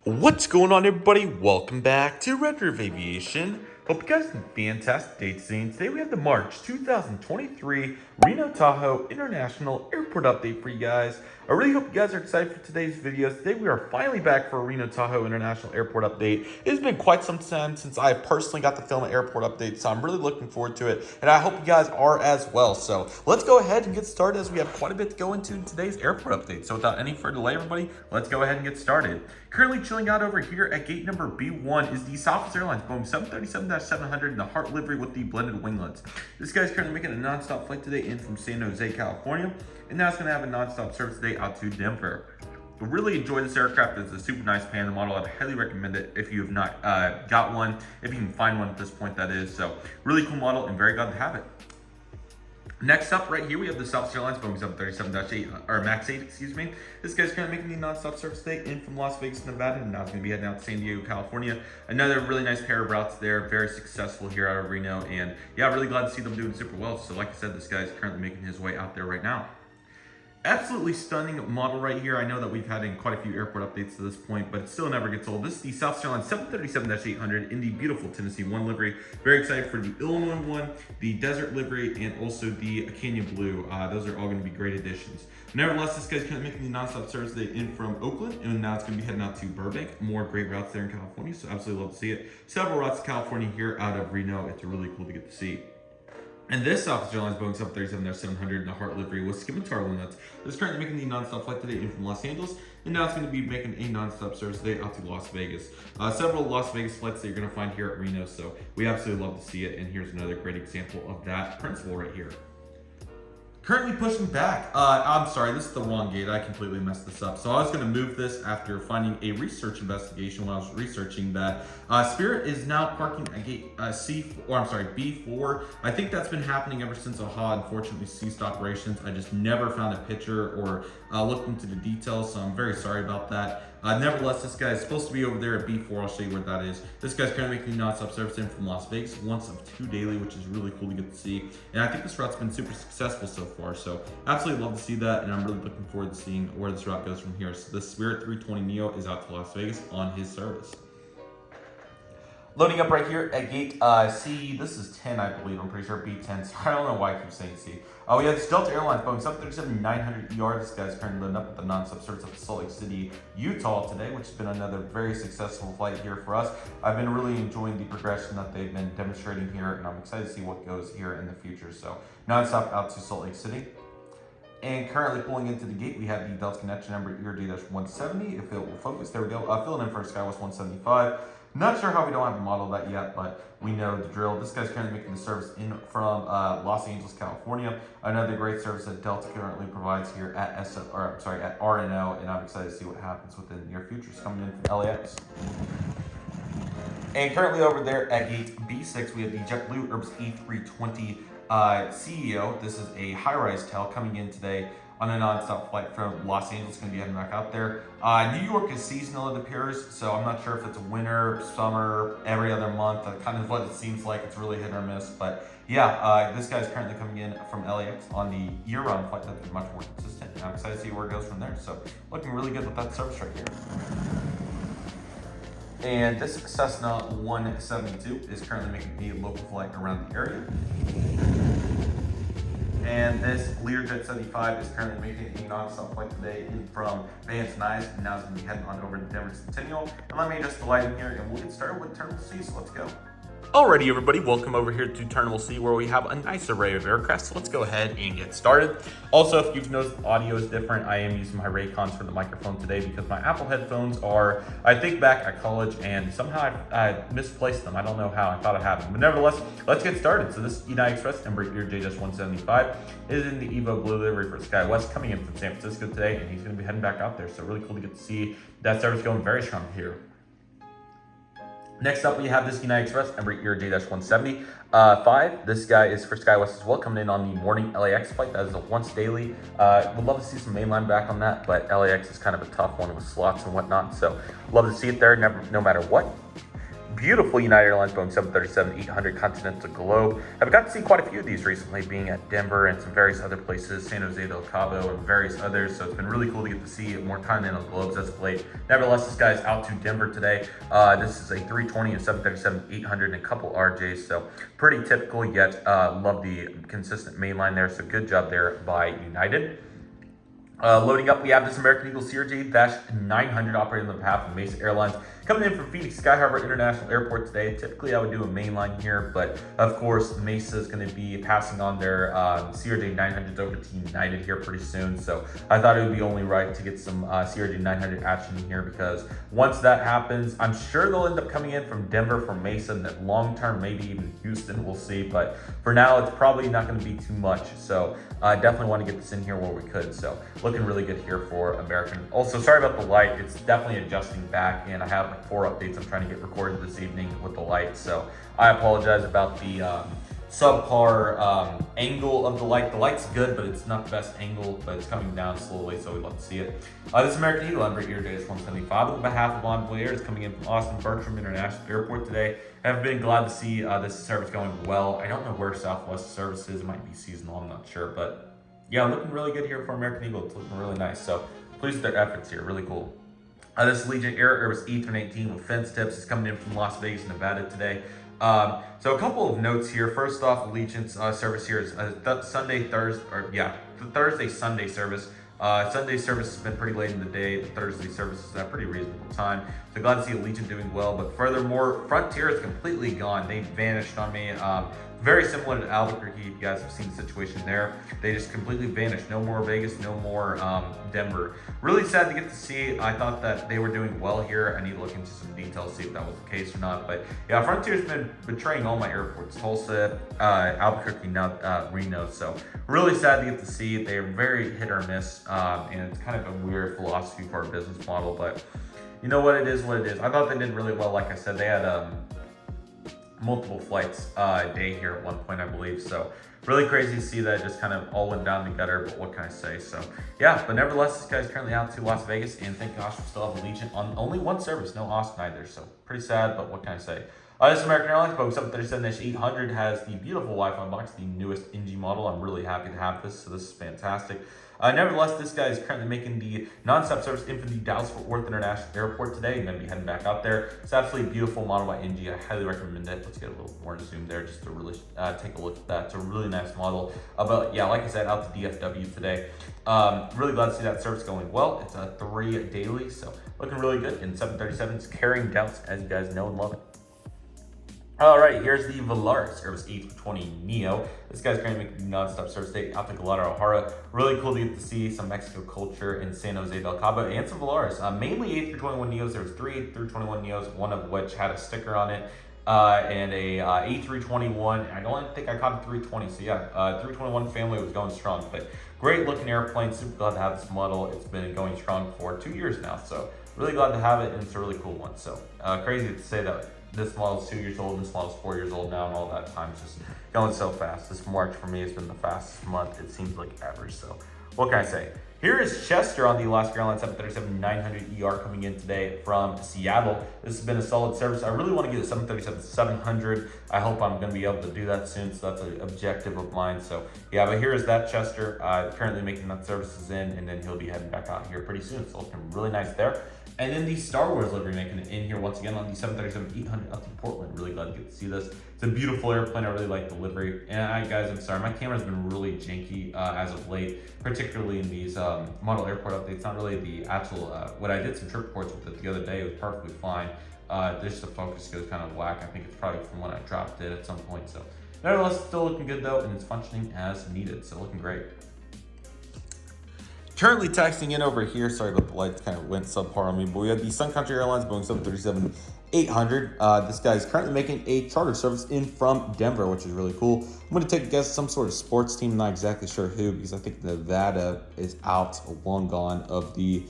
What's going on, everybody? Welcome back to Redriveraviation. Hope you guys had a fantastic day today. We have the March 2023 Reno-Tahoe International Airport update for you guys. I really hope you guys are excited for today's video. Today we are finally back for a Reno-Tahoe International Airport update. It's been quite some time since I personally got to film an airport update, so I'm really looking forward to it, and I hope you guys are as well. So let's go ahead and get started, as we have quite a bit to go into in today's airport update. So without any further delay, everybody, let's go ahead and get started. Currently chilling out over here at gate number B1 is the Southwest Airlines Boeing 737-700 in the Heart livery with the blended winglets. This guy's currently making a non-stop flight today in from San Jose, California, and now it's going to have a non-stop service today out to Denver. I really enjoy this aircraft. It's a super nice Panda model. I'd highly recommend it if you have not got one, if you can find one at this point, that is. So really cool model and very glad to have it. Next up, right here, we have the Southwest Airlines Boeing 737-8, or MAX 8, excuse me. This guy's currently making the non-stop service today in from Las Vegas, Nevada, and now it's going to be heading out to San Diego, California. Another really nice pair of routes there, very successful here out of Reno, and yeah, really glad to see them doing super well. So like I said, this guy's currently making his way out there right now. Absolutely stunning model right here. I know that we've had in quite a few airport updates to this point, but it still never gets old. This is the Southwest Airlines 737-800 in the beautiful Tennessee 1 livery. Very excited for the Illinois one, the Desert livery, and also the Canyon Blue. Those are all going to be great additions. Nevertheless, this guy's kind of making the nonstop service today in from Oakland, and now it's going to be heading out to Burbank. More great routes there in California, so absolutely love to see it. Several routes to California here out of Reno. It's really cool to get to see. And this Southwest Airlines Boeing 737-700 in the Heart livery with Scimitar winglets. It's currently making the non-stop flight today in from Los Angeles, and now it's going to be making a non-stop service today out to Las Vegas. Several Las Vegas flights that you're going to find here at Reno, so we absolutely love to see it, and here's another great example of that principle right here. Currently pushing back. I'm sorry, this is the wrong gate. I completely messed this up. So I was going to move this after finding a research investigation when I was researching that Spirit is now parking at gate B4. I think that's been happening ever since AHA unfortunately ceased operations. I just never found a picture or looked into the details, so I'm very sorry about that. Nevertheless, this guy is supposed to be over there at B4. I'll show you where that is. This guy's currently making non-stop service in from Las Vegas, once of 2 daily, which is really cool to get to see. And I think this route's been super successful so far. So absolutely love to see that, and I'm really looking forward to seeing where this route goes from here. So the Spirit 320neo is out to Las Vegas on his service. Loading up right here at gate C. This is 10, I believe. I'm pretty sure B10. So I don't know why I keep saying C. We have this Delta Airlines Boeing 737-900ER. This guy's currently loading up at the non-stop service up to Salt Lake City, Utah today, which has been another very successful flight here for us. I've been really enjoying the progression that they've been demonstrating here, and I'm excited to see what goes here in the future. So non-stop out to Salt Lake City. And currently pulling into the gate, we have the Delta connection number ERJ-170. If it will focus, there we go. Filling in for SkyWest 175. Not sure how we don't have a model of that yet, but we know the drill. This guy's currently making the service in from Los Angeles, California. Another great service that Delta currently provides here at at RNO, and I'm excited to see what happens within the near future. It's coming in from LAX. And currently over there at gate B6, we have the JetBlue Urbs E320 CEO. This is a high-rise tail coming in today on a non-stop flight from Los Angeles. Going to be heading back out there. New York is seasonal, it appears, so I'm not sure if it's winter, summer, every other month. That's kind of what it seems like. It's really hit or miss, but yeah, this guy's currently coming in from LAX on the year-round flight that's much more consistent, and I'm excited to see where it goes from there. So looking really good with that service right here. And this Cessna 172 is currently making the local flight around the area. And this Learjet 75 is currently making a non-stop flight today in from Vance Nice, and now it's going to be heading on over to Denver Centennial. And let me just delay in here, and we'll get started with Terminal C, so let's go. Alrighty, everybody, welcome over here to Terminal C, where we have a nice array of aircraft. So let's go ahead and get started. Also, if you've noticed, the audio is different. I am using my Raycons for the microphone today because my Apple headphones are, I think, back at college, and somehow I misplaced them. I don't know how. I thought it happened, but nevertheless, let's get started. So this United Express Embraer ERJ-175 is in the Evo Blue livery for SkyWest, coming in from San Francisco today, and he's going to be heading back out there. So really cool to get to see that service going very strong here. Next up, we have this United Express Embraer ERJ-175. This guy is for SkyWest as well, coming in on the morning LAX flight. That is a once daily. Would love to see some mainline back on that, but LAX is kind of a tough one with slots and whatnot, so love to see it there no matter what. beautiful United Airlines Boeing 737-800 Continental Globe. I've got to see quite a few of these recently, being at Denver and some various other places, San Jose del Cabo and various others. So it's been really cool to get to see more Continental Globes as of late. Nevertheless, this guy's out to Denver today. This is a 320 and 737-800 and a couple RJs. So pretty typical, yet love the consistent mainline there. So good job there by United. Loading up, we have this American Eagle CRJ-900 operating on behalf of Mesa Airlines, coming in from Phoenix Sky Harbor International Airport today. Typically, I would do a mainline here, but of course, Mesa is going to be passing on their CRJ-900s over to United here pretty soon. So I thought it would be only right to get some CRJ-900 action in here, because once that happens, I'm sure they'll end up coming in from Denver, from Mesa, and that long term, maybe even Houston, we'll see. But for now, it's probably not going to be too much. So I definitely want to get this in here where we could. So looking really good here for American. Also, sorry about the light. It's definitely adjusting back, and I have like 4 updates I'm trying to get recorded this evening with the light. So I apologize about the subpar angle of the light. The light's good, but it's not the best angle, but it's coming down slowly, so we'd love to see it. This American Eagle Embraer Air 175 on behalf of Envoy Air is coming in from Austin Bertram International Airport today. I've been glad to see this service going well. I don't know where Southwest service is. It might be seasonal, I'm not sure, but yeah, looking really good here for American Eagle. It's looking really nice. So pleased with their efforts here, really cool. This Allegiant Air Airbus E318 with fence tips is coming in from Las Vegas, Nevada today. So a couple of notes here. First off, Allegiant's service here is Thursday, Sunday service. Sunday service has been pretty late in the day. The Thursday service is at a pretty reasonable time. So glad to see Allegiant doing well. But furthermore, Frontier is completely gone. They vanished on me. Very similar to Albuquerque, if you guys have seen the situation there. They just completely vanished. No more Vegas, no more Denver. Really sad to get to see. I thought that they were doing well here. I need to look into some details, see if that was the case or not. But yeah, Frontier's been betraying all my airports. Tulsa, Albuquerque, now Reno. So really sad to get to see. They're very hit or miss. And it's kind of a weird philosophy for our business model. But you know what, it is what it is. I thought they did really well. Like I said, they had multiple flights a day here at one point, I believe. So really crazy to see that it just kind of all went down the gutter, but what can I say? So yeah, but nevertheless, this guy's currently out to Las Vegas, and thank gosh we still have Allegiant on only one service, no Austin either. So pretty sad, but what can I say? This American Airlines Boeing 737-800 has the beautiful Wi-Fi box, the newest NG model. I'm really happy to have this, so this is fantastic. Nevertheless, this guy is currently making the nonstop service in from the Dallas-Fort Worth International Airport today. I'm going to be heading back out there. It's absolutely a beautiful model by NG. I highly recommend it. Let's get a little more zoom there just to really take a look at that. It's a really nice model. But yeah, like I said, out to DFW today. Really glad to see that service going well. It's a 3 daily, so looking really good. And 737s carrying doubts, as you guys know and love it. All right, here's the Volaris Airbus A320 Neo. This guy's currently making nonstop service today out to Guadalajara. Really cool to get to see some Mexico culture in San Jose del Cabo and some Volaris. Mainly A321 Neos. There was 3 A321 Neos, one of which had a sticker on it, and a A321. I don't think I caught a 320. So yeah, 321 family was going strong. But great looking airplane. Super glad to have this model. It's been going strong for 2 years now. So really glad to have it, and it's a really cool one. So crazy to say that this model is 2 years old, and this model is 4 years old now, and all that time's just going so fast. This March for me has been the fastest month, it seems like, ever. So what can I say? Here is Chester on the Alaska Airlines 737-900ER coming in today from Seattle. This has been a solid service. I really want to get a 737-700. I hope I'm going to be able to do that soon, so that's an objective of mine. So yeah, but here is that Chester currently making that services in, and then he'll be heading back out here pretty soon. So looking really nice there. And then the Star Wars livery making it in here once again on the 737-800 up to Portland. Really glad to get to see this. It's a beautiful airplane. I really like the livery. And guys, I'm sorry, my camera's been really janky as of late, particularly in these model airport updates. Not really the actual, when I did some trip reports with it the other day, it was perfectly fine. Just the focus goes kind of whack. I think it's probably from when I dropped it at some point. So nevertheless, still looking good though, and it's functioning as needed. So looking great. Currently texting in over here. Sorry about the lights, kind of went subpar on me, but we have the Sun Country Airlines Boeing 737-800. This guy is currently making a charter service in from Denver, which is really cool. I'm going to take a guess, some sort of sports team, not exactly sure who, because I think Nevada is out, long gone, of the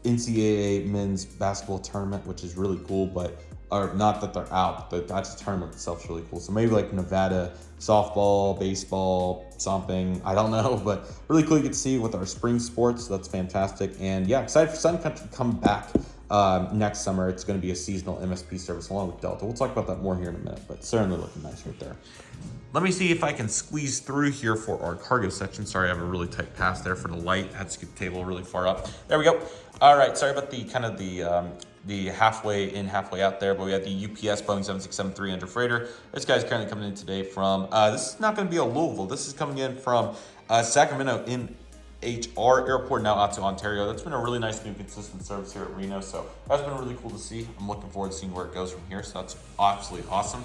NCAA men's basketball tournament, which is really cool, but or not that they're out, but that's the tournament itself is really cool. So maybe like Nevada softball, baseball, something, I don't know, but really cool to get to see with our spring sports. So that's fantastic. And yeah, excited for Sun Country to come back next summer, it's going to be a seasonal MSP service along with Delta. We'll talk about that more here in a minute, but certainly looking nice right there. Let me see if I can squeeze through here for our cargo section. Sorry, I have a really tight pass there for the light. I had to scoot the table really far up. There we go. All right, sorry about the kind of the halfway in, halfway out there, but we have the UPS Boeing 767-300 freighter. This guy's currently coming in today from, this is not going to be a Louisville. This is coming in from Sacramento in HR Airport, now out to Ontario. That's been a really nice new consistent service here at Reno, so that's been really cool to see. I'm looking forward to seeing where it goes from here, so that's absolutely awesome.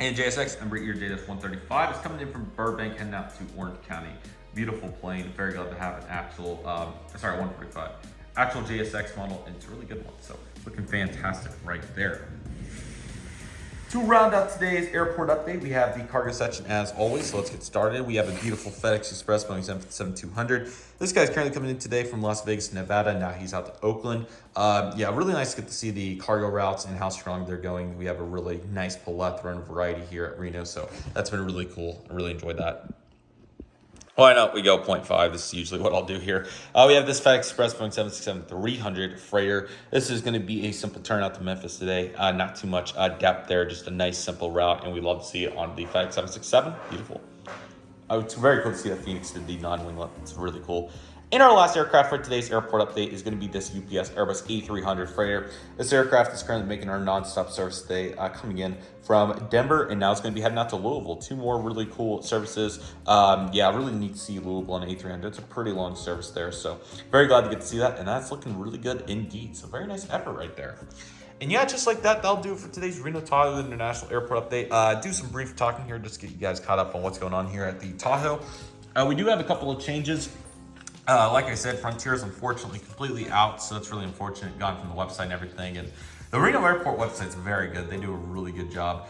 And JSX number year data 135 is coming in from Burbank, heading out to Orange County. Beautiful plane. Very glad to have an actual, 145. Actual JSX model, and it's a really good one. So looking fantastic right there. To round out today's airport update, we have the cargo section as always. So let's get started. We have a beautiful FedEx Express Boeing 757-200. This guy's currently coming in today from Las Vegas, Nevada. Now he's out to Oakland. Yeah, really nice to get to see the cargo routes and how strong they're going. We have a really nice plethora and variety here at Reno, so that's been really cool. I really enjoyed that. Why not? We go 0.5. This is usually what I'll do here. We have this FedEx Express Boeing 767-300 freighter. This is going to be a simple turnout to Memphis today. Not too much depth there, just a nice simple route, and we love to see it on the FedEx 767. Beautiful. It's very cool to see that Phoenix did the non-winglet. It's really cool. And our last aircraft for today's airport update is going to be this UPS Airbus A300 freighter. This aircraft is currently making our nonstop service today, coming in from Denver, and now it's going to be heading out to Louisville. Two more really cool services. Yeah, really neat to see Louisville on A300. It's a pretty long service there, so very glad to get to see that, and that's looking really good indeed. So very nice effort right there. And yeah, just like that, that'll do it for today's Reno-Tahoe International Airport update. Do some brief talking here just to get you guys caught up on what's going on here at the Tahoe. We do have a couple of changes. Like I said, Frontier is unfortunately completely out, so that's really unfortunate, gone from the website and everything. And the Reno Airport website's very good. They do a really good job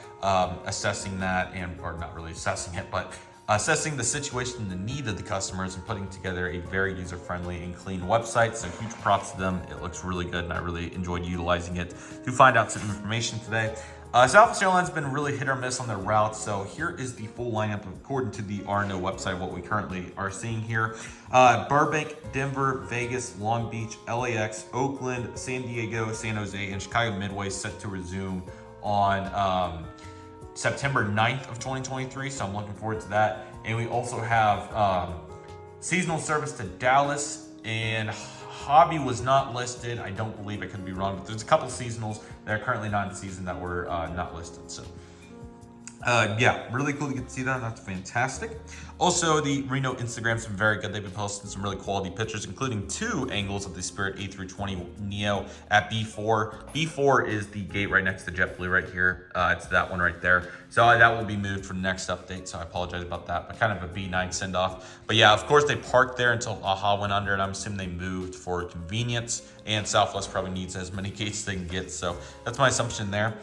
assessing that, or not really assessing it, but assessing the situation and the need of the customers and putting together a very user-friendly and clean website. So huge props to them. It looks really good, and I really enjoyed utilizing it to find out some information today. Southwest Airlines has been really hit or miss on their routes, so here is the full lineup according to the RNO website, what we currently are seeing here. Burbank, Denver, Vegas, Long Beach, LAX, Oakland, San Diego, San Jose, and Chicago Midway set to resume on September 9th of 2023, so I'm looking forward to that. And we also have seasonal service to Dallas, and Hobby was not listed. I don't believe, I could be wrong, but there's a couple seasonals that are currently not in season that were not listed. So yeah, really cool to get to see that. That's fantastic. Also, the Reno Instagram's been very good. They've been posting some really quality pictures, including 2 angles of the Spirit A320neo at B4. B4 is the gate right next to JetBlue right here. It's that one right there. So that will be moved for the next update, so I apologize about that, but kind of a B9 send-off. But yeah, of course, they parked there until AHA went under, and I'm assuming they moved for convenience, and Southwest probably needs as many gates they can get, so that's my assumption there.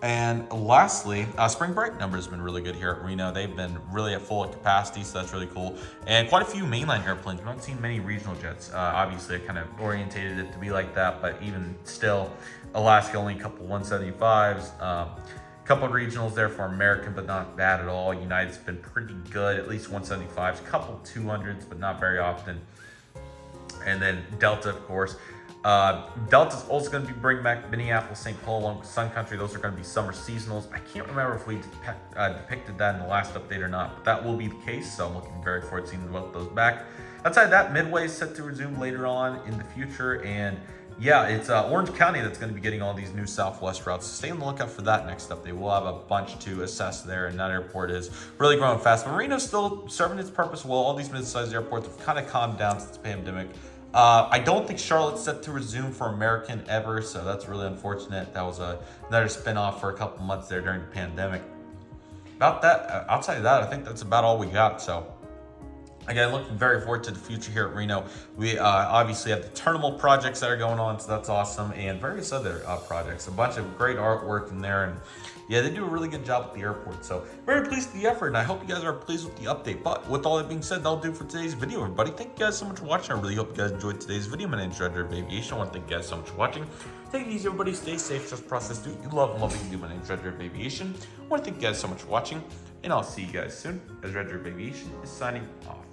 And lastly, spring break numbers have been really good here at Reno. They've been really at full capacity, so that's really cool. And quite a few mainline airplanes. We haven't seen many regional jets. Obviously, I kind of orientated it to be like that, but even still, Alaska only a couple 175s. Couple of regionals there for American, but not bad at all. United's been pretty good, at least 175s. Couple 200s, but not very often. And then Delta, of course. Delta's also going to be bringing back Minneapolis, St. Paul, along with Sun Country. Those are going to be summer seasonals. I can't remember if we depicted that in the last update or not, but that will be the case, so I'm looking very forward to seeing both those back. Outside of that, Midway is set to resume later on in the future, and yeah, it's Orange County that's going to be getting all these new Southwest routes, so stay on the lookout for that next update. We'll have a bunch to assess there, and that airport is really growing fast. But Reno's still serving its purpose well. All these mid-sized airports have kind of calmed down since the pandemic. I don't think Charlotte's set to resume for American ever, so that's really unfortunate. That was another spinoff for a couple months there during the pandemic. About that, outside of that, I think that's about all we got. So again, looking very forward to the future here at Reno. We obviously have the terminal projects that are going on, so that's awesome, and various other projects. A bunch of great artwork in there, and yeah, they do a really good job at the airport. So very pleased with the effort, and I hope you guys are pleased with the update. But with all that being said, that'll do it for today's video, everybody. Thank you guys so much for watching. I really hope you guys enjoyed today's video. My name is Redriveraviation. I want to thank you guys so much for watching. Take it easy, everybody. Stay safe. Trust the process. Do what you love and love what you do. My name is Redriveraviation. I want to thank you guys so much for watching, and I'll see you guys soon as Redriveraviation is signing off.